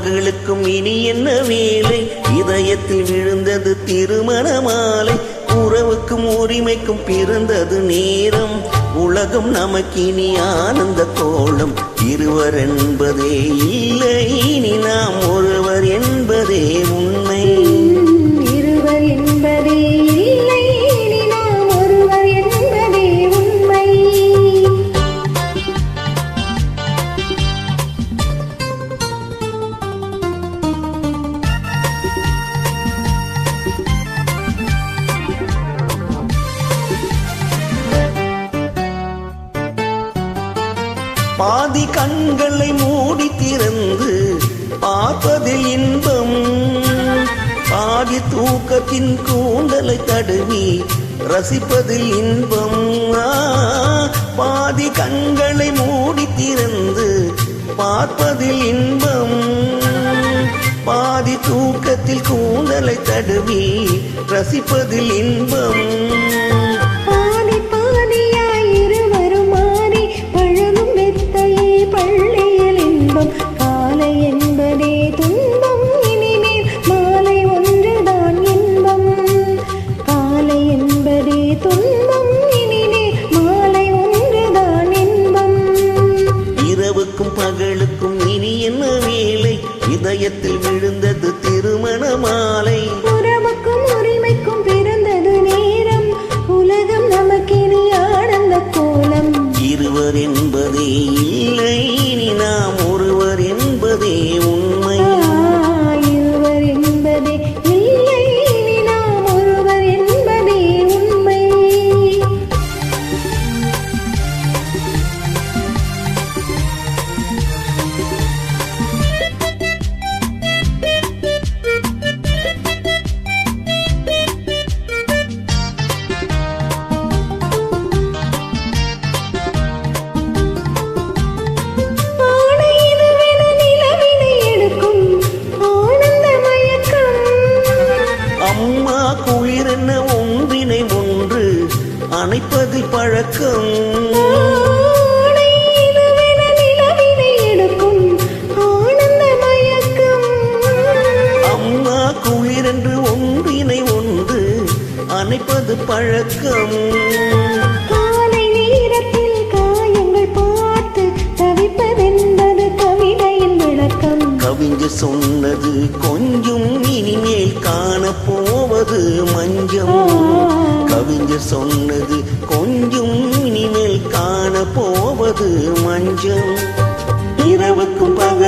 பகலுக்கும் இனி என்ன வேலை? இதயத்தில் விழுந்தது திருமண மாலை. உறவுக்கும் உரிமைக்கும் பிறந்தது நேரம். உலகம் நமக்கினி ஆனந்த கோலம். இருவர் என்பதே இல்லை, இனி நாம் ஒருவர் என்பதே உண்மை. இருவர் என்பதே இல்லை, இனி நாம் ஒருவர் என்பதே உண்மை. பாதி கண்களை மூடி திறந்து பார்ப்பதில் இன்பம். பாதி தூக்கத்தின் கூந்தலை தடவி ரசிப்பதில் இன்பம். பாதி கண்களை மூடி திறந்து பார்ப்பதில் இன்பம். பாதி தூக்கத்தில் கூந்தலை தடவி ரசிப்பதில் இன்பம். பள்ளியில் இன்பம். காலை என்பதே துன்பம், இனிமேல் மாலை ஒன்றுதான் இன்பம். காலை என்பதே துன்பம், இனிமேல் மாலை ஒன்றுதான் இன்பம். இரவுக்கும் பகலுக்கும் இனி என்ன வேலை? இதயத்தில் விழுந்தது திருமண மாலை. உறவுக்கும் உரிமைக்கும் பிறந்தது நேரம். உலகம் நமக்கினி ஆனந்த கோலம். இருவர் என்பதே இல்லை, இனி நாம் ஒருவர் என்பதே உண்மை. இருவர் என்பதே இல்லை, இனி நாம் ஒருவர் என்பதே உண்மை. அம்மா குளிர் என்ன ஒன்றினை ஒன்று அணைப்பதில் பழக்கம். அம்மா குளிர் என்று ஒன்றினை ஒன்று அணைப்பது பழக்கம். காலை நேரத்தில் காயங்கள் பார்த்து தவிப்பதென்பது கவிதையின் விளக்கம். கவிஞர் சொன்னது கொஞ்சம், இனிமேல் காணப்போவது மஞ்சம். கவிஞர் சொன்னது கொஞ்சம், இனிமேல் காணப்போவது மஞ்சம். இரவுக்கும் பகல்